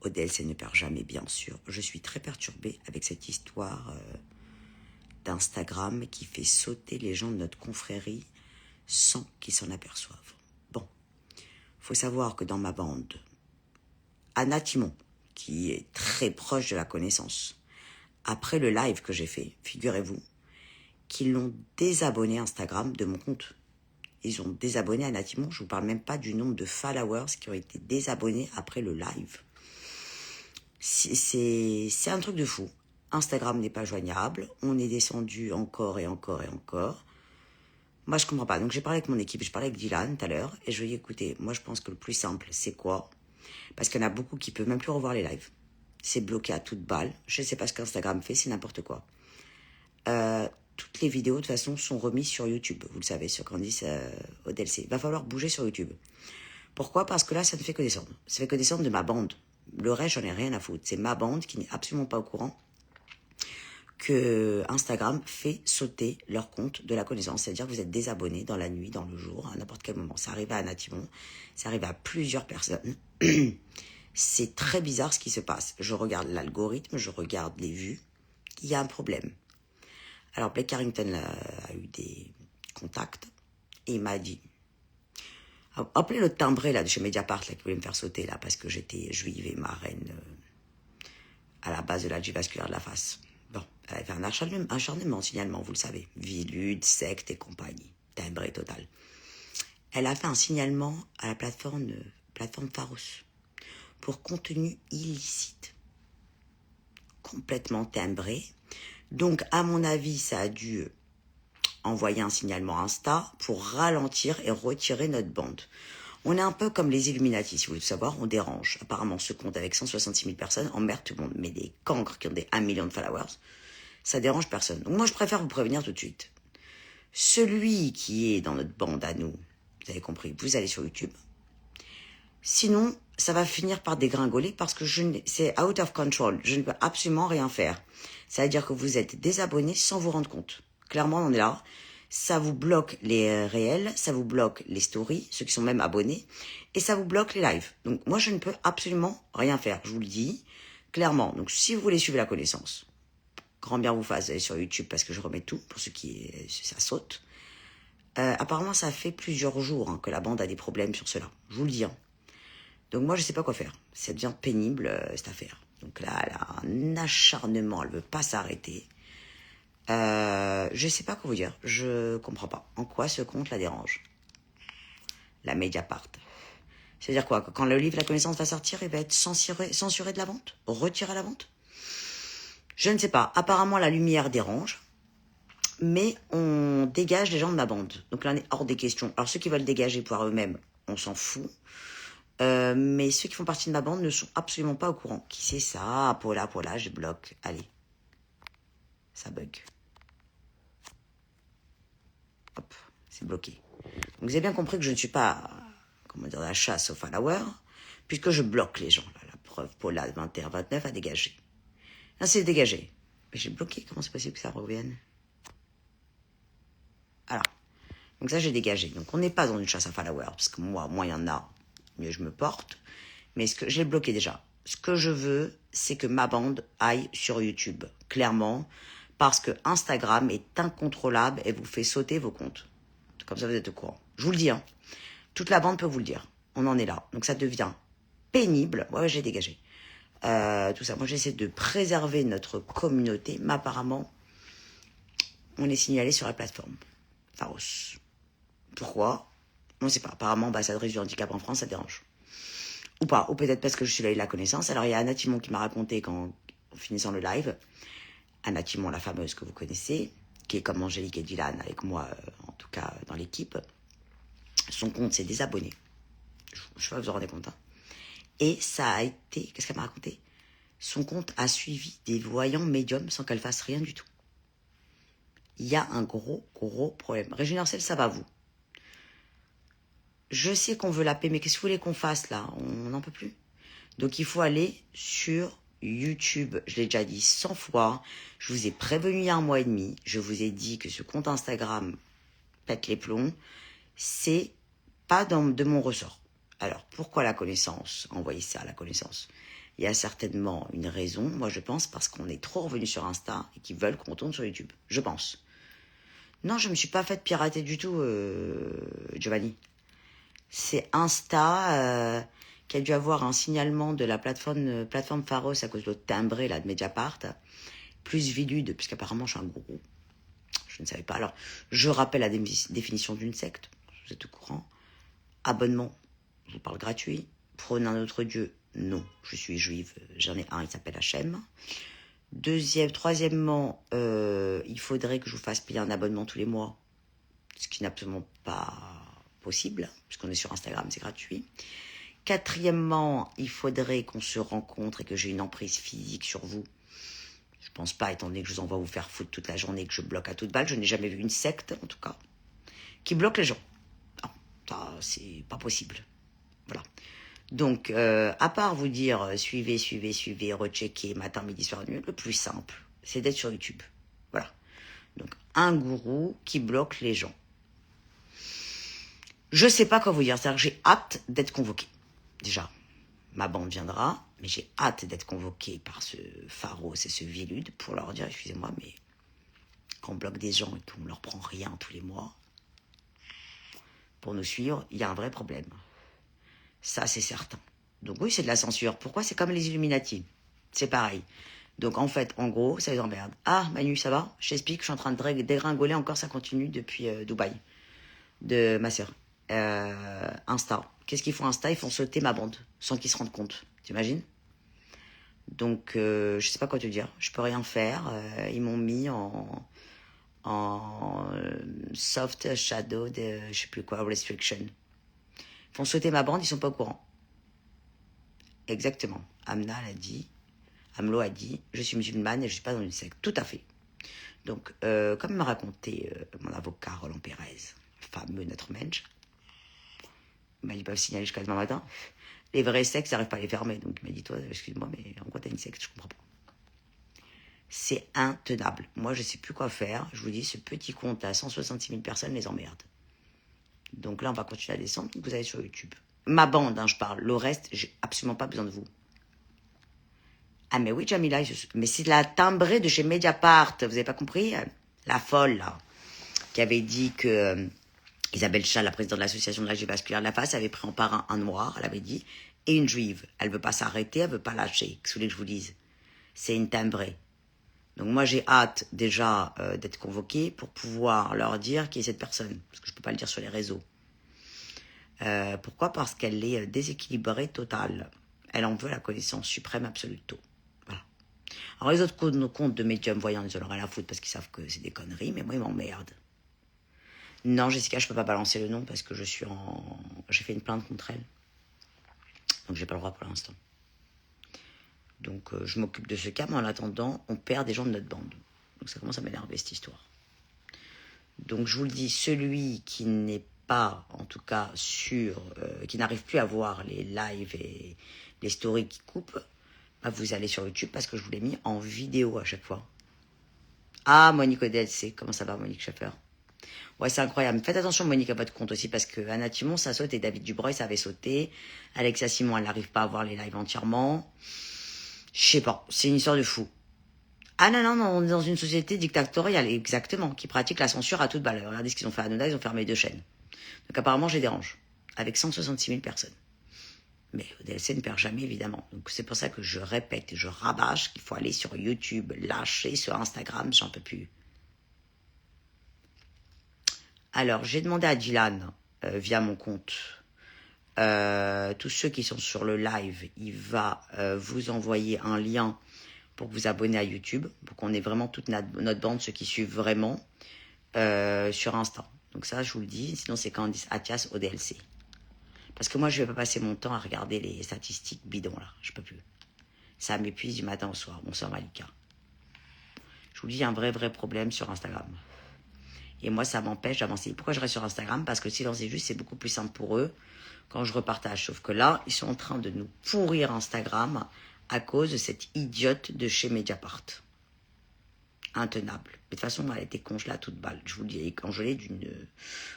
ODLC ne perd jamais, bien sûr. Je suis très perturbée avec cette histoire d'Instagram qui fait sauter les gens de notre confrérie sans qu'ils s'en aperçoivent. Bon, faut savoir que dans ma bande, Anna Timon, qui est très proche de la connaissance, après le live que j'ai fait, figurez-vous, qu'ils l'ont désabonné Instagram de mon compte. Ils ont désabonné Anna Timon. Je ne vous parle même pas du nombre de followers qui ont été désabonnés après le live. C'est un truc de fou. Instagram n'est pas joignable. On est descendu encore et encore et encore. Moi, je comprends pas. Donc, j'ai parlé avec mon équipe. Je parlais avec Dylan tout à l'heure. Et je lui ai dit, écoutez, moi, je pense que le plus simple, c'est quoi? Parce qu'il y en a beaucoup qui ne peuvent même plus revoir les lives. C'est bloqué à toute balle. Je ne sais pas ce qu'Instagram fait. C'est n'importe quoi. Toutes les vidéos, de toute façon, sont remises sur YouTube. Vous le savez, sur Candice ODLC. Il va falloir bouger sur YouTube. Pourquoi? Parce que là, ça ne fait que descendre. Ça fait que descendre de ma bande. Le reste, j'en ai rien à foutre. C'est ma bande qui n'est absolument pas au courant que Instagram fait sauter leur compte de la connaissance. C'est-à-dire que vous êtes désabonné dans la nuit, dans le jour, à n'importe quel moment. Ça arrive à Anna Timon, ça arrive à plusieurs personnes. C'est très bizarre ce qui se passe. Je regarde l'algorithme, je regarde les vues. Il y a un problème. Alors, Blake Carrington a eu des contacts et il m'a dit... Appelez le timbré là, de chez Mediapart là, qui voulait me faire sauter là, parce que j'étais juive et marraine à la base de la vasculaire de la face. Bon, elle avait fait un acharnement, signalement, vous le savez. Vilude, secte et compagnie. Timbré total. Elle a fait un signalement à la plateforme Pharos pour contenu illicite. Complètement timbré. Donc, à mon avis, ça a dû envoyer un signalement Insta pour ralentir et retirer notre bande. On est un peu comme les Illuminati, si vous voulez tout savoir, on dérange. Apparemment, ce compte avec 166 000 personnes emmerde tout le monde. Mais des cancres qui ont des 1 million de followers, ça dérange personne. Donc moi, je préfère vous prévenir tout de suite. Celui qui est dans notre bande à nous, vous avez compris, vous allez sur YouTube. Sinon, ça va finir par dégringoler parce que c'est out of control. Je ne peux absolument rien faire. Ça veut dire que vous êtes désabonné sans vous rendre compte. Clairement, on est là. Ça vous bloque les réels, ça vous bloque les stories, ceux qui sont même abonnés, et ça vous bloque les lives. Donc moi, je ne peux absolument rien faire. Je vous le dis clairement. Donc si vous voulez suivre la connaissance, grand bien vous fasse, allez sur YouTube parce que je remets tout pour ceux qui ça saute. Apparemment, ça fait plusieurs jours que la bande a des problèmes sur cela. Je vous le dis. Donc moi, je ne sais pas quoi faire. Ça devient pénible, cette affaire. Donc là, elle a un acharnement, elle ne veut pas s'arrêter. Je ne sais pas quoi vous dire. Je comprends pas. En quoi ce compte la dérange? La Mediapart. C'est-à-dire quoi? Quand le livre La Connaissance va sortir, il va être censuré de la vente? Retiré à la vente? Je ne sais pas. Apparemment, la lumière dérange. Mais on dégage les gens de ma bande. Donc là, on est hors des questions. Alors, ceux qui veulent dégager pour eux-mêmes, on s'en fout. Mais ceux qui font partie de ma bande ne sont absolument pas au courant. Qui c'est ça? Paula, je bloque. Allez. Ça bug. Hop, c'est bloqué. Donc vous avez bien compris que je ne suis pas, comment dire, la chasse aux followers, puisque je bloque les gens. Là, la preuve, Paula, 21-29, a dégagé. Là, c'est dégagé. Mais j'ai bloqué. Comment c'est possible que ça revienne? Alors. Donc ça, j'ai dégagé. Donc on n'est pas dans une chasse à followers, parce que moi, moins il y en a, mieux je me porte. Mais ce que j'ai bloqué déjà. Ce que je veux, c'est que ma bande aille sur YouTube, clairement, parce que Instagram est incontrôlable et vous fait sauter vos comptes. Comme ça, vous êtes au courant. Je vous le dis, toute la bande peut vous le dire. On en est là. Donc ça devient pénible. Ouais, j'ai dégagé. Tout ça. Moi, j'essaie de préserver notre communauté, mais apparemment, on est signalé sur la plateforme Pharos. Pourquoi? On ne sait pas. Apparemment, ambassadrice du handicap en France, ça dérange. Ou pas. Ou peut-être parce que je suis là et la connaissance. Alors, il y a Anna Timon qui m'a raconté en finissant le live. Anna Timon, la fameuse que vous connaissez, qui est comme Angélique et Dylan avec moi, en tout cas dans l'équipe. Son compte s'est désabonné. Je ne sais pas si vous vous rendez compte. Et ça a été... Qu'est-ce qu'elle m'a raconté? Son compte a suivi des voyants médiums sans qu'elle fasse rien du tout. Il y a un gros problème. Régine Arcel, ça va vous? Je sais qu'on veut la paix, mais qu'est-ce que vous voulez qu'on fasse là? On n'en peut plus. Donc il faut aller sur YouTube. Je l'ai déjà dit 100 fois. Je vous ai prévenu il y a 1 mois et demi. Je vous ai dit que ce compte Instagram pète les plombs. C'est pas de mon ressort. Alors pourquoi la connaissance? Envoyez ça à la connaissance. Il y a certainement une raison, moi je pense, parce qu'on est trop revenu sur Insta et qu'ils veulent qu'on retourne sur YouTube. Je pense. Non, je ne me suis pas fait pirater du tout, Giovanni. C'est Insta qui a dû avoir un signalement de la plateforme Pharos à cause de l'autre timbré là, de Mediapart, plus Vilude, puisqu'apparemment je suis un gourou. Je ne savais pas. Alors, je rappelle la définition d'une secte, vous êtes au courant. Abonnement, je vous parle gratuit. Prône un autre Dieu, non. Je suis juive, j'en ai un, il s'appelle Hachem. Troisièmement, il faudrait que je vous fasse payer un abonnement tous les mois, ce qui n'est absolument pas possible, puisqu'on est sur Instagram, c'est gratuit. Quatrièmement, il faudrait qu'on se rencontre et que j'ai une emprise physique sur vous. Je pense pas, étant donné que je vous envoie vous faire foutre toute la journée, que je bloque à toute balle. Je n'ai jamais vu une secte, en tout cas, qui bloque les gens. Non, ça, c'est pas possible. Voilà. Donc, à part vous dire suivez, rechecker matin, midi, soir, nuit, le plus simple, c'est d'être sur YouTube. Voilà. Donc, un gourou qui bloque les gens. Je sais pas quoi vous dire. C'est-à-dire que j'ai hâte d'être convoqué. Déjà, ma bande viendra, mais j'ai hâte d'être convoqué par ce Pharos et ce Vilude pour leur dire, excusez-moi, mais quand on bloque des gens et qu'on leur prend rien tous les mois pour nous suivre, il y a un vrai problème. Ça, c'est certain. Donc oui, c'est de la censure. Pourquoi? C'est comme les Illuminati. C'est pareil. Donc en fait, en gros, ça les emmerde. Ah, Manu, ça va? Je t'explique, je suis en train de dégringoler encore, ça continue depuis Dubaï, de ma sœur. Insta. Qu'est-ce qu'ils font Insta? Ils font sauter ma bande, sans qu'ils se rendent compte. T'imagines? Donc, je sais pas quoi te dire. Je peux rien faire. Ils m'ont mis en soft shadow de, je sais plus quoi, restriction. Ils font sauter ma bande, ils sont pas au courant. Exactement. Amlo a dit, je suis musulmane et je suis pas dans une secte. Tout à fait. Donc, comme m'a raconté mon avocat Roland Pérez, fameux notre mensch, ils peuvent signaler jusqu'à demain matin. Les vrais sectes, ils n'arrivent pas à les fermer. Donc, il m'a dit, toi, excuse-moi, mais en quoi t'as une secte? Je comprends pas. C'est intenable. Moi, je sais plus quoi faire. Je vous dis, ce petit compte à 166 000 personnes les emmerde. Donc là, on va continuer à descendre. Donc vous allez sur YouTube. Ma bande, hein, je parle. Le reste, j'ai absolument pas besoin de vous. Ah, mais oui, Jamila, mais c'est la timbrée de chez Mediapart. Vous avez pas compris? La folle, là, qui avait dit que Isabelle Chal, la présidente de l'association de l'âge vasculaire de la face, avait pris en part un noir, elle avait dit, et une juive. Elle veut pas s'arrêter, elle veut pas lâcher. Qu'est-ce que vous voulez que je vous dise? C'est une timbrée. Donc moi, j'ai hâte déjà d'être convoquée pour pouvoir leur dire qui est cette personne. Parce que je peux pas le dire sur les réseaux. Pourquoi? Parce qu'elle est déséquilibrée totale. Elle en veut la connaissance suprême absolue de tout. Voilà. Alors les autres comptes de médiums voyants, ils en auraient rien à foutre parce qu'ils savent que c'est des conneries, mais moi, ils m'emmerdent. Non, Jessica, je peux pas balancer le nom parce que j'ai fait une plainte contre elle. Donc j'ai pas le droit pour l'instant. Donc je m'occupe de ce cas, mais en attendant, on perd des gens de notre bande. Donc ça commence à m'énerver cette histoire. Donc je vous le dis, celui qui n'est pas, en tout cas, qui n'arrive plus à voir les lives et les stories qui coupent, bah, vous allez sur YouTube parce que je vous l'ai mis en vidéo à chaque fois. Ah, Monique ODLC, comment ça va, Monique Schaffer? Ouais, c'est incroyable. Faites attention, Monique, à votre compte aussi, parce que Anna Timon, ça saute, et David Dubreuil, ça avait sauté. Alexia Simon, elle n'arrive pas à voir les lives entièrement. Je sais pas, c'est une histoire de fou. Ah non, on est dans une société dictatoriale, exactement, qui pratique la censure à toute balle. Regardez ce qu'ils ont fait à Hanouna, ils ont fermé 2 chaînes. Donc apparemment, je les dérange, avec 166 000 personnes. Mais ODLC ne perd jamais, évidemment. Donc c'est pour ça que je répète et je rabâche qu'il faut aller sur YouTube, lâcher sur Instagram, j'en peux plus. Alors, j'ai demandé à Dylan, via mon compte, tous ceux qui sont sur le live, il va vous envoyer un lien pour vous abonner à YouTube, pour qu'on ait vraiment toute notre bande, ceux qui suivent vraiment, sur Insta. Donc ça, je vous le dis, sinon c'est Candice Athias ODLC. Parce que moi, je ne vais pas passer mon temps à regarder les statistiques bidons, là. Je peux plus. Ça m'épuise du matin au soir. Bonsoir, Malika. Je vous dis, il y a un vrai problème sur Instagram. Et moi, ça m'empêche d'avancer. Pourquoi je reste sur Instagram? Parce que silence et juste, c'est beaucoup plus simple pour eux quand je repartage. Sauf que là, ils sont en train de nous pourrir Instagram à cause de cette idiote de chez Mediapart. Intenable. Mais de toute façon, elle a été congelée à toute balle. Je vous le dis, elle est congelée d'une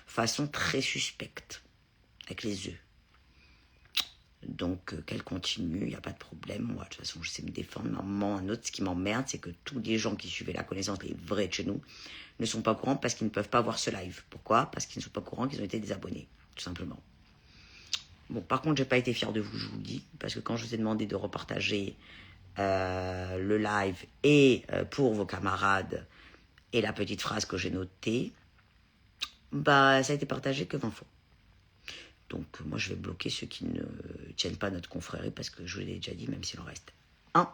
façon très suspecte. Avec les œufs. Donc, qu'elle continue, il n'y a pas de problème. Moi, de toute façon, je sais me défendre. Un moment, un autre, ce qui m'emmerde, c'est que tous les gens qui suivaient la connaissance, les vrais de chez nous, ne sont pas au courant parce qu'ils ne peuvent pas voir ce live. Pourquoi? Parce qu'ils ne sont pas au courant qu'ils ont été désabonnés, tout simplement. Bon, par contre, j'ai pas été fière de vous, je vous le dis, parce que quand je vous ai demandé de repartager le live et pour vos camarades et la petite phrase que j'ai notée, bah, ça a été partagé que 20 fois. Donc, moi, je vais bloquer ceux qui ne tiennent pas notre confrérie parce que je vous l'ai déjà dit, même s'il en reste un.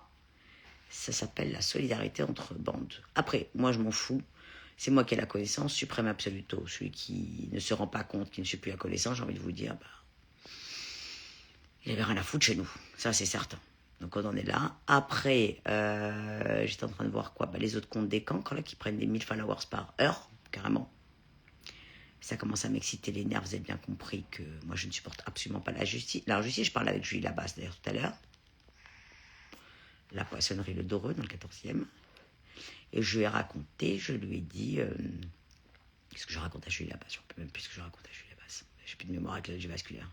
Ça s'appelle la solidarité entre bandes. Après, moi, je m'en fous. C'est moi qui ai la connaissance, suprême absoluto. Celui qui ne se rend pas compte qu'il ne suit plus la connaissance, j'ai envie de vous dire, bah, il avait rien à foutre chez nous. Ça, c'est certain. Donc, on en est là. Après, j'étais en train de voir quoi, bah, les autres comptes des camps, là, qui prennent des 1000 followers par heure, carrément. Ça commence à m'exciter les nerfs. Vous avez bien compris que moi, je ne supporte absolument pas la justice. L'injustice, je parlais avec Julie Labasse, d'ailleurs, tout à l'heure. La poissonnerie Le Doreux, dans le 14e. Et je lui ai raconté, je lui ai dit... qu'est-ce que je raconte à Julie Labasse? Je ne sais même plus ce que je raconte à Julie Labasse. J'ai plus de mémoire avec l'algie vasculaire.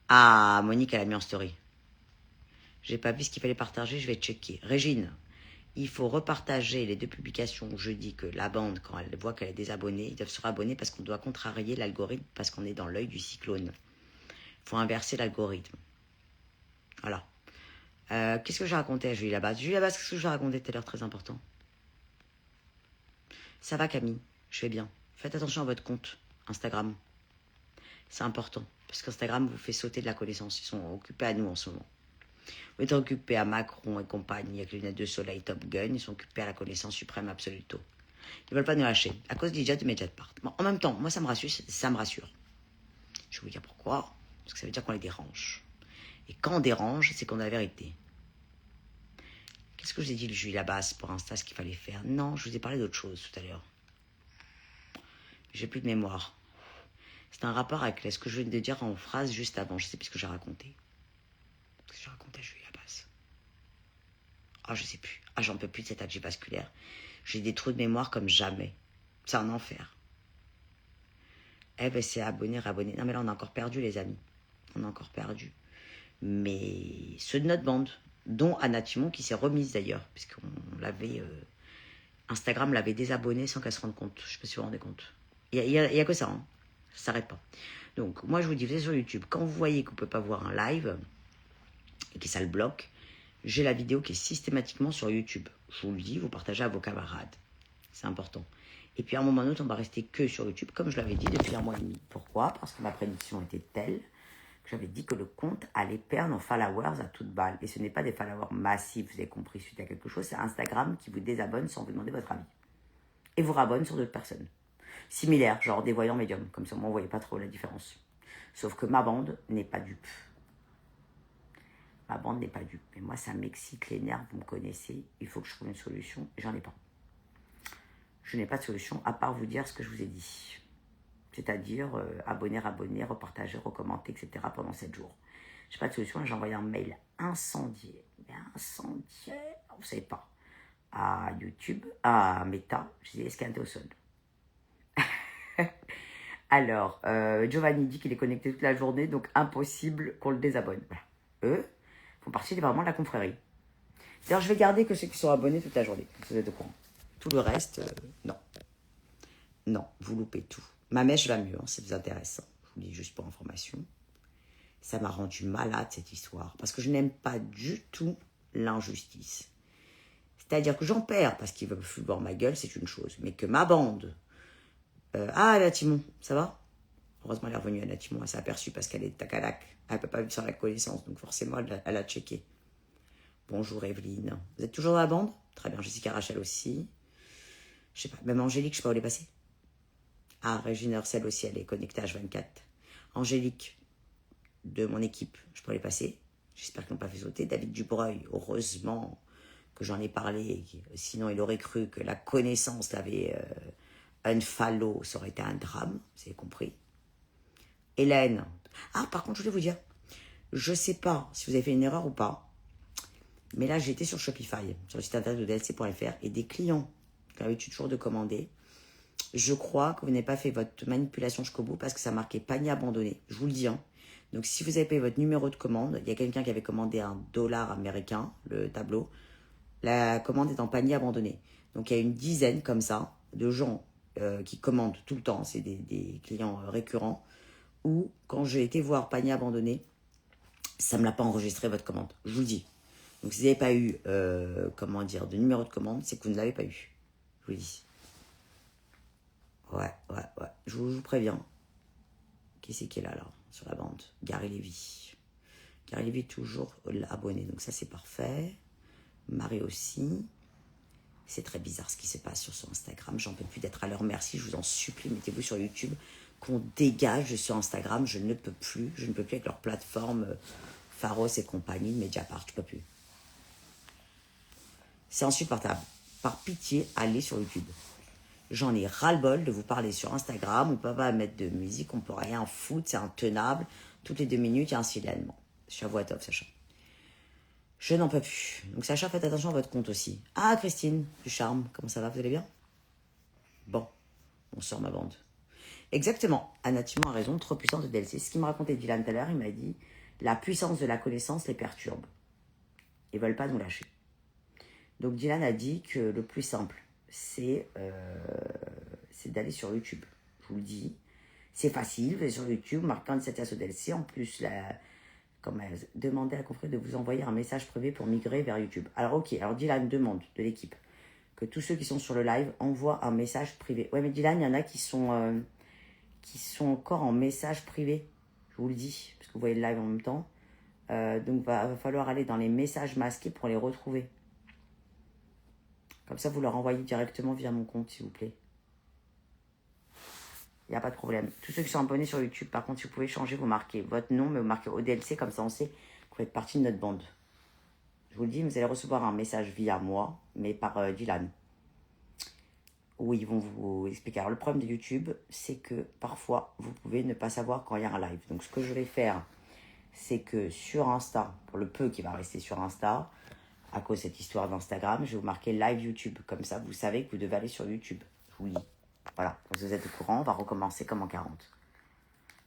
Ah, Monique, elle a mis en story. J'ai pas vu ce qu'il fallait partager, je vais checker. Régine, il faut repartager les 2 publications où je dis que la bande, quand elle voit qu'elle est désabonnée, ils doivent se rabonner parce qu'on doit contrarier l'algorithme, parce qu'on est dans l'œil du cyclone. Il faut inverser l'algorithme. Voilà. Qu'est-ce que j'ai raconté à Julie Labasse? Julie Labasse, qu'est-ce que j'ai raconté tout à l'heure, très important? Ça va, Camille, je vais bien. Faites attention à votre compte Instagram. C'est important, parce qu'Instagram vous fait sauter de la connaissance. Ils sont occupés à nous en ce moment. Vous êtes occupés à Macron et compagnie, avec les lunettes de soleil Top Gun. Ils sont occupés à la connaissance suprême absoluto. Ils ne veulent pas nous lâcher, à cause des jets de mes jetparts. Bon, en même temps, moi, ça me rassure, ça me rassure. Je vais vous dire pourquoi. Parce que ça veut dire qu'on les dérange. Et quand on dérange, c'est qu'on a la vérité. Qu'est-ce que je vous ai dit, le Julie Labasse, pour Insta, ce qu'il fallait faire? Non, je vous ai parlé d'autre chose tout à l'heure. J'ai plus de mémoire. C'est un rapport avec ce que je viens de dire en phrase juste avant. Je sais plus ce que j'ai raconté. Ce que j'ai raconté à Julie Labasse. Ah, je sais plus. Ah, j'en peux plus de cette algie vasculaire. J'ai des trous de mémoire comme jamais. C'est un enfer. Eh ben, c'est abonné, rabonné. Non, mais là, on a encore perdu, les amis. On a encore perdu. Mais ceux de notre bande, dont Anna Timon, qui s'est remise d'ailleurs, puisqu'on l'avait... Instagram l'avait désabonné sans qu'elle se rende compte. Je ne sais pas si vous vous rendez compte. Il y a que ça, hein. Ça ne s'arrête pas. Donc, moi, je vous dis, vous êtes sur YouTube. Quand vous voyez que vous ne pouvez pas voir un live et que ça le bloque, j'ai la vidéo qui est systématiquement sur YouTube. Je vous le dis, vous partagez à vos camarades. C'est important. Et puis, à un moment donné, on va rester que sur YouTube, comme je l'avais dit depuis 1 mois et demi. Pourquoi? Parce que ma prédiction était telle que j'avais dit que le compte allait perdre en followers à toute balle. Et ce n'est pas des followers massifs, vous avez compris, suite à quelque chose. C'est Instagram qui vous désabonne sans vous demander votre avis. Et vous rabonne sur d'autres personnes. Similaires, genre des voyants médiums. Comme ça, moi, on ne voyait pas trop la différence. Sauf que ma bande n'est pas dupe. Ma bande n'est pas dupe. Mais moi, ça m'excite les nerfs, vous me connaissez. Il faut que je trouve une solution. J'en ai pas. Je n'ai pas de solution à part vous dire ce que je vous ai dit. C'est-à-dire abonner, repartager, recommander, etc. pendant 7 jours. Je n'ai pas de solution. J'ai envoyé un mail incendié. Mais incendié, vous ne savez pas. À YouTube, à Meta. Je disais, est-ce qu'il y a un au sol? Alors, Giovanni dit qu'il est connecté toute la journée, donc impossible qu'on le désabonne. Voilà. Eux font partie vraiment de la confrérie. D'ailleurs, je vais garder que ceux qui sont abonnés toute la journée. Vous êtes au courant. Tout le reste, non. Non, vous loupez tout. Ma mèche va mieux, hein, ça vous intéresse. Je vous le dis juste pour information. Ça m'a rendu malade, cette histoire. Parce que je n'aime pas du tout l'injustice. C'est-à-dire que j'en perds parce qu'ils veulent plus voir ma gueule, c'est une chose. Mais que ma bande... Anna Timon, ça va? Heureusement, elle est revenue, Anna Timon. Elle s'est aperçue parce qu'elle est tacalac. Elle ne peut pas vivre sans la connaissance. Donc forcément, elle a checké. Bonjour Evelyne. Vous êtes toujours dans la bande? Très bien, Jessica Rachel aussi. Je sais pas, même Angélique, je sais pas où elle est passée. Ah, Régine Hersel aussi, elle est connectée à H24. Angélique, de mon équipe, je peux les passer. J'espère qu'ils n'ont pas fait sauter. David Dubreuil, heureusement que j'en ai parlé. Sinon, il aurait cru que la connaissance l'avait unfollow, ça aurait été un drame. Vous avez compris. Hélène. Ah, par contre, je voulais vous dire, je sais pas si vous avez fait une erreur ou pas, mais là, j'étais sur Shopify, sur le site internet de dlc.fr, et des clients qui ont l'habitude toujours de commander. Je crois que vous n'avez pas fait votre manipulation jusqu'au bout parce que ça marquait panier abandonné. Je vous le dis, hein. Donc, si vous avez payé votre numéro de commande, il y a quelqu'un qui avait commandé $1 américain, le tableau. La commande est en panier abandonné. Donc, il y a une dizaine comme ça de gens qui commandent tout le temps. C'est des clients récurrents. Ou, quand j'ai été voir panier abandonné, ça ne me l'a pas enregistré votre commande. Je vous le dis. Donc, si vous n'avez pas eu, de numéro de commande, c'est que vous ne l'avez pas eu. Je vous le dis. Ouais. Je vous préviens. Qui c'est qui est là, sur la bande? Gary Lévy. Gary Lévy est toujours abonné, donc ça c'est parfait. Marie aussi. C'est très bizarre ce qui se passe sur son Instagram. J'en peux plus d'être à l'heure. Merci, je vous en supplie, mettez-vous sur YouTube. Qu'on dégage sur Instagram, je ne peux plus. Je ne peux plus avec leur plateforme Pharos et compagnie, Mediapart, je ne peux plus. C'est insupportable. Par pitié, allez sur YouTube. J'en ai ras-le-bol de vous parler sur Instagram. On ne peut pas mettre de musique, on ne peut rien foutre, c'est intenable. Toutes les 2 minutes, il y a un signalement. Shavuot Tov, Sacha. Je n'en peux plus. Donc Sacha, faites attention à votre compte aussi. Ah, Christine, du charme, comment ça va, vous allez bien? Bon, on sort ma bande. Exactement, Anna Timon a raison, trop puissance de DLC. Ce qu'il me racontait Dylan tout à l'heure, il m'a dit, la puissance de la connaissance les perturbe. Ils ne veulent pas nous lâcher. Donc Dylan a dit que le plus simple, c'est d'aller sur YouTube. Je vous le dis. C'est facile, vous allez sur YouTube, marquez 17 DLC. En plus, demandez à la confrérie de vous envoyer un message privé pour migrer vers YouTube. Alors, ok, alors Dylan demande de l'équipe que tous ceux qui sont sur le live envoient un message privé. Ouais, mais Dylan, il y en a qui sont encore en message privé. Je vous le dis, parce que vous voyez le live en même temps. Donc, va falloir aller dans les messages masqués pour les retrouver. Comme ça, vous leur envoyez directement via mon compte, s'il vous plaît. Il n'y a pas de problème. Tous ceux qui sont abonnés sur YouTube, par contre, si vous pouvez changer, vous marquez votre nom, mais vous marquez ODLC, comme ça on sait que vous faites partie de notre bande. Je vous le dis, vous allez recevoir un message via moi, mais par Dylan. Où ils vont vous expliquer. Alors, le problème de YouTube, c'est que parfois, vous pouvez ne pas savoir quand il y a un live. Donc, ce que je vais faire, c'est que sur Insta, pour le peu qui va rester sur Insta, à cause de cette histoire d'Instagram, je vais vous marquer live YouTube. Comme ça, vous savez que vous devez aller sur YouTube. Je vous le dis. Voilà, vous êtes au courant, on va recommencer comme en 40.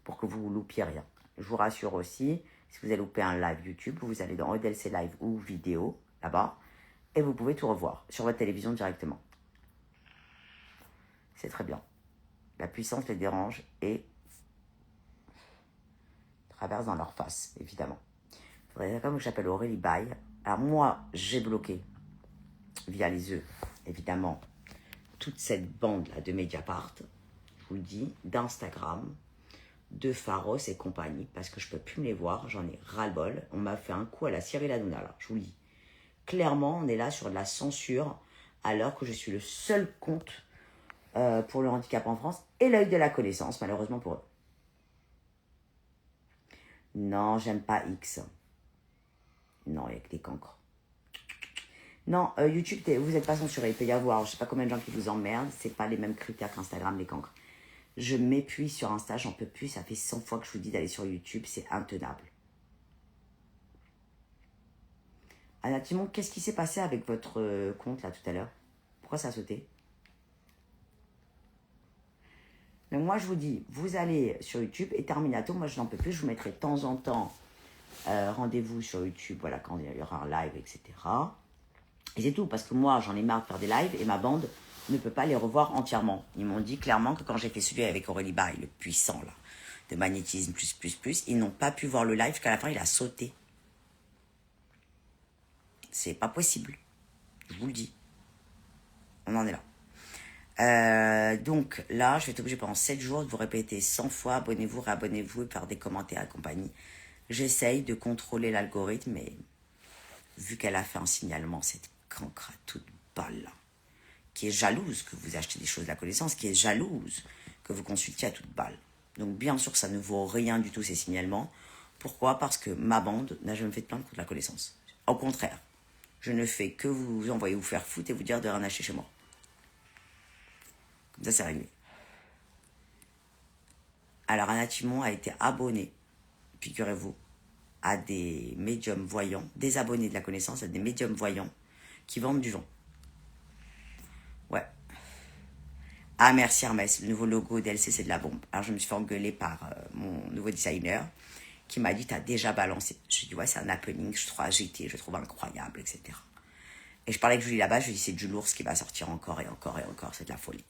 Pour que vous ne loupiez rien. Je vous rassure aussi, si vous avez loupé un live YouTube, vous allez dans ODLC Live ou vidéo, là-bas, et vous pouvez tout revoir sur votre télévision directement. C'est très bien. La puissance les dérange et traverse dans leur face, évidemment. Il faudrait comme que j'appelle Aurélie Baye. Alors moi, j'ai bloqué, via les œufs, évidemment, toute cette bande-là de Mediapart, je vous le dis, d'Instagram, de Pharos et compagnie, parce que je ne peux plus me les voir, j'en ai ras-le-bol. On m'a fait un coup à la Cyril Hanouna, là, je vous le dis. Clairement, on est là sur de la censure, alors que je suis le seul compte pour le handicap en France et l'œil de la connaissance, malheureusement pour eux. Non, j'aime pas X. Non, il n'y a que des cancres. Non, YouTube, vous n'êtes pas censuré. Il peut y avoir, je ne sais pas combien de gens qui vous emmerdent. Ce n'est pas les mêmes critères qu'Instagram, les cancres. Je m'épuise sur Insta, j'en peux plus. Ça fait 100 fois que je vous dis d'aller sur YouTube. C'est intenable. Anna Timon, qu'est-ce qui s'est passé avec votre compte, là, tout à l'heure? Pourquoi ça a sauté? Donc, moi, je vous dis, vous allez sur YouTube et Terminato, moi, je n'en peux plus. Je vous mettrai de temps en temps rendez-vous sur YouTube, voilà, quand il y aura un live, etc. Et c'est tout, parce que moi, j'en ai marre de faire des lives et ma bande ne peut pas les revoir entièrement. Ils m'ont dit clairement que quand j'ai fait celui avec Aurélie Baye, le puissant, là, de magnétisme, ils n'ont pas pu voir le live, qu'à la fin, il a sauté. C'est pas possible. Je vous le dis. On en est là. Donc là, je vais être obligée pendant 7 jours de vous répéter 100 fois, abonnez-vous, réabonnez-vous et faire des commentaires et compagnie. J'essaye de contrôler l'algorithme, mais vu qu'elle a fait un signalement, cette cancre à toute balle là, qui est jalouse que vous achetez des choses de la connaissance, qui est jalouse que vous consultiez à toute balle. Donc bien sûr, ça ne vaut rien du tout ces signalements. Pourquoi? Parce que ma bande n'a jamais fait de plainte contre la connaissance. Au contraire, je ne fais que vous envoyer vous faire foutre et vous dire de rien acheter chez moi. Comme ça, c'est réglé. Alors, Anna Timon a été abonnée, figurez-vous, à des médiums voyants, des abonnés de la connaissance, à des médiums voyants qui vendent du vent. Ouais. Ah, merci Hermès, le nouveau logo DLC, c'est de la bombe. Alors, je me suis fait engueuler par mon nouveau designer. qui m'a dit, t'as déjà balancé. Je lui ai dit, ouais, c'est un happening, je trouve agité, je le trouve incroyable, etc. Et je parlais avec Julie là-bas, je lui ai dit, c'est du lourd ce qui va sortir encore et encore et encore, c'est de la folie.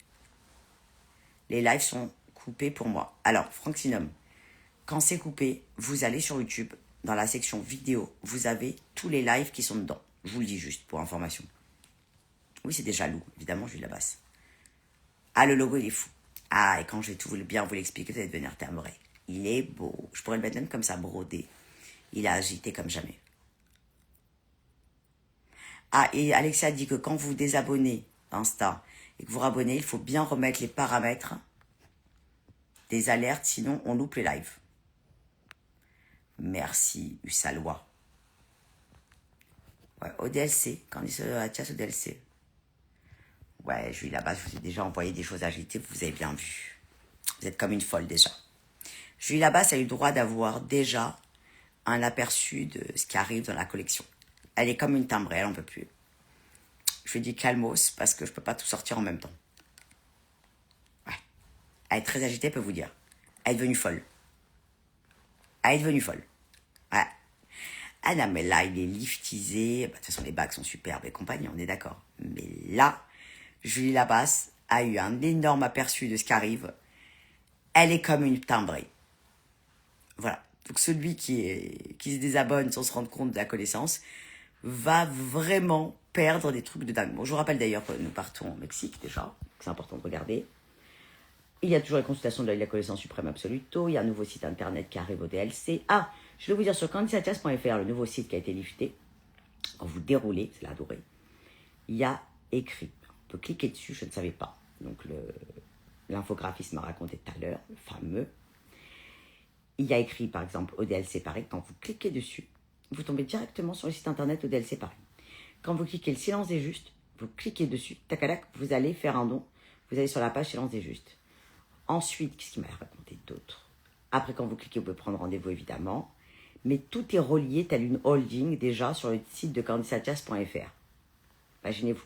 Les lives sont coupés pour moi. Alors, Franck Sinum, quand c'est coupé, vous allez sur YouTube, dans la section vidéo, vous avez tous les lives qui sont dedans. Je vous le dis juste pour information. Oui, c'est des jaloux, évidemment, Julie Labasse. Ah, le logo, il est fou. Ah, et quand je vais tout bien vous l'expliquer, vous allez devenir timbré. Il est beau. Je pourrais le mettre même comme ça, brodé. Il a agité comme jamais. Ah, et Alexia dit que quand vous désabonnez Insta et que vous rabonnez, il faut bien remettre les paramètres des alertes, sinon on loupe les lives. Merci, Usalois. Ouais, au DLC, quand on dit Athias au DLC. Ouais, Julie là-bas, je vous ai déjà envoyé des choses agitées, vous avez bien vu. Vous êtes comme une folle déjà. Julie là-bas, a eu le droit d'avoir déjà un aperçu de ce qui arrive dans la collection. Elle est comme une timbrée, elle n'en peut plus. Je lui ai dit calmos parce que je ne peux pas tout sortir en même temps. Ouais. Elle est très agitée, elle peut vous dire. Elle est devenue folle. Elle est devenue folle. Ouais. Ah non, mais là, il est liftisé. Bah, de toute façon, les bagues sont superbes et compagnie, on est d'accord. Mais là, Julie Labasse a eu un énorme aperçu de ce qui arrive. Elle est comme une timbrée. Voilà. Donc celui qui se désabonne sans se rendre compte de la connaissance va vraiment perdre des trucs de dingue. Bon, je vous rappelle d'ailleurs que nous partons au Mexique déjà, c'est important de regarder. Il y a toujours les consultations de la connaissance suprême absoluto, il y a un nouveau site internet qui arrive au DLC. Ah, je vais vous dire sur candidatias.fr, le nouveau site qui a été lifté, quand vous déroulez, c'est la dorée, il y a écrit, on peut cliquer dessus, je ne savais pas, donc l'infographiste m'a raconté tout à l'heure, le fameux. Il y a écrit, par exemple, au DLC Paris, quand vous cliquez dessus, vous tombez directement sur le site internet au DLC Paris. Quand vous cliquez le silence des justes, vous cliquez dessus, tacadac, vous allez faire un don, vous allez sur la page silence des justes. Ensuite, qu'est-ce qu'il m'a raconté d'autre? Après, quand vous cliquez, vous pouvez prendre rendez-vous, évidemment. Mais tout est relié, tel une holding, déjà, sur le site de candidatias.fr. Imaginez-vous.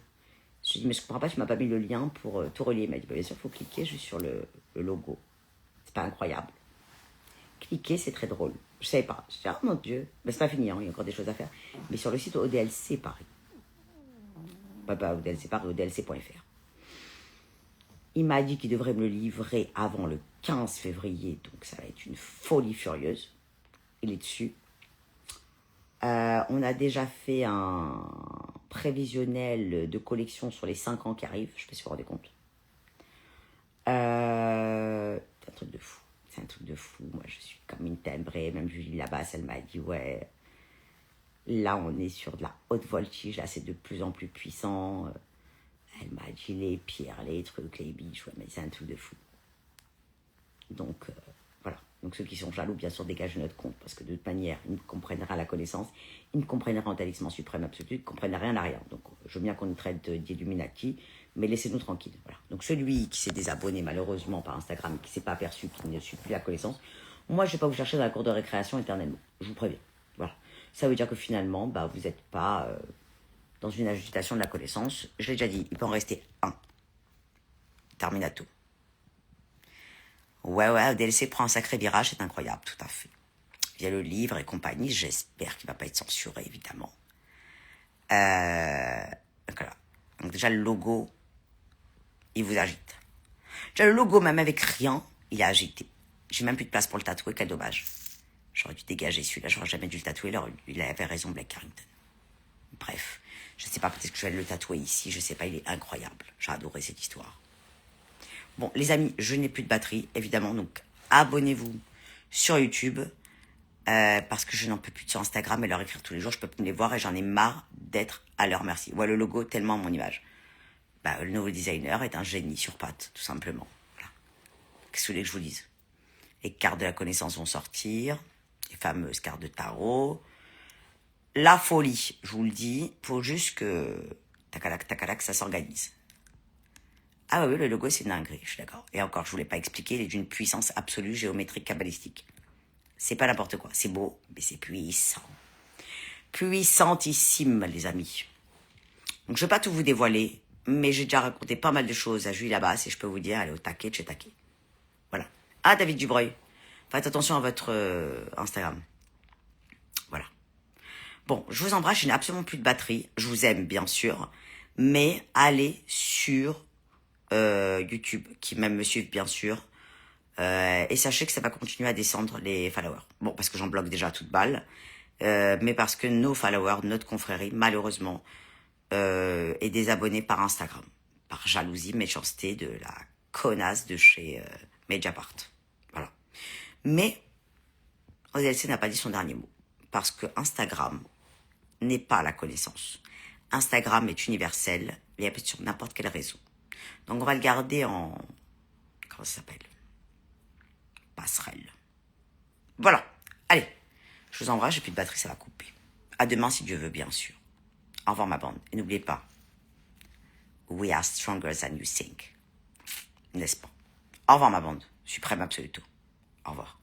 Je lui ai dit, mais je ne comprends pas, tu ne m'as pas mis le lien pour tout relier. Il m'a dit, bah, bien sûr, il faut cliquer juste sur le logo. C'est pas incroyable. Cliquer, c'est très drôle. Je ne savais pas. Je dis, oh mon Dieu. Mais c'est pas fini, hein, il y a encore des choses à faire. Mais sur le site ODLC Paris. Pas ODLC Paris, ODLC.fr. Il m'a dit qu'il devrait me le livrer avant le 15 février. Donc ça va être une folie furieuse. Il est dessus. On a déjà fait un prévisionnel de collection sur les 5 ans qui arrivent. Je ne sais pas si vous vous rendez compte. C'est un truc de fou. C'est un truc de fou. Moi, je suis comme une timbrée. Même Julie là-bas, elle m'a dit, ouais, là, on est sur de la haute voltige. Là, c'est de plus en plus puissant. Elle m'a dit les pierres, les trucs, les biches. Ouais, mais c'est un truc de fou. Donc, voilà. Donc, ceux qui sont jaloux, bien sûr, dégagent notre compte. Parce que de toute manière, ils ne comprennent rien à la connaissance. Ils ne comprennent rien au talisman suprême absolu. Ils ne comprennent rien à rien. Donc, je veux bien qu'on nous traite d'Illuminati. Mais laissez-nous tranquilles. Voilà. Donc celui qui s'est désabonné malheureusement par Instagram, qui ne s'est pas aperçu qu'il ne suit plus la connaissance, moi je ne vais pas vous chercher dans la cour de récréation éternellement. Je vous préviens. Voilà. Ça veut dire que finalement, bah, vous n'êtes pas dans une agitation de la connaissance. Je l'ai déjà dit, il peut en rester un. Terminato. Ouais, DLC prend un sacré virage, c'est incroyable, tout à fait. Via le livre et compagnie, j'espère qu'il ne va pas être censuré, évidemment. Donc voilà. Donc déjà le logo, il vous agite. Déjà, le logo, même avec rien, il est agité. J'ai même plus de place pour le tatouer, quel dommage. J'aurais dû dégager celui-là, j'aurais jamais dû le tatouer, alors il avait raison, Blake Carrington. Bref, je sais pas, peut-être que je vais le tatouer ici, je sais pas, il est incroyable. J'ai adoré cette histoire. Bon, les amis, je n'ai plus de batterie, évidemment, donc abonnez-vous sur YouTube, parce que je n'en peux plus sur Instagram et leur écrire tous les jours, je peux plus me les voir et j'en ai marre d'être à leur merci. Voilà le logo, tellement mon image. Bah, le nouveau designer est un génie sur pattes, tout simplement. Voilà. Qu'est-ce que vous voulez que je vous dise? Les cartes de la connaissance vont sortir, les fameuses cartes de tarot. La folie, je vous le dis, faut juste que tacalac, ça s'organise. Ah oui, le logo c'est une dinguerie, je suis d'accord. Et encore, je voulais pas expliquer, il est d'une puissance absolue, géométrique, kabbalistique. C'est pas n'importe quoi, c'est beau, mais c'est puissant. Puissantissime, les amis. Donc je vais pas tout vous dévoiler, mais j'ai déjà raconté pas mal de choses à Julie Labasse et je peux vous dire, elle est au taquet de chez taquet. Voilà. Ah, David Dubreuil. Faites attention à votre Instagram. Voilà. Bon, je vous embrasse, je n'ai absolument plus de batterie. Je vous aime, bien sûr. Mais allez sur YouTube, qui même me suivent, bien sûr. Et sachez que ça va continuer à descendre les followers. Bon, parce que j'en bloque déjà à toute balle. Mais parce que nos followers, notre confrérie, malheureusement, est désabonnée par Instagram. Par jalousie, méchanceté de la connasse de chez Mediapart. Voilà. Mais ODLC n'a pas dit son dernier mot. Parce que Instagram n'est pas la connaissance. Instagram est universel, il y a sur n'importe quel réseau. Donc on va le garder en... Comment ça s'appelle? Passerelle. Voilà. Allez, je vous embrasse, j'ai plus de batterie, ça va couper. À demain si Dieu veut, bien sûr. Au revoir ma bande. Et n'oubliez pas, we are stronger than you think. N'est-ce pas? Au revoir ma bande. Suprême absoluto. Au revoir.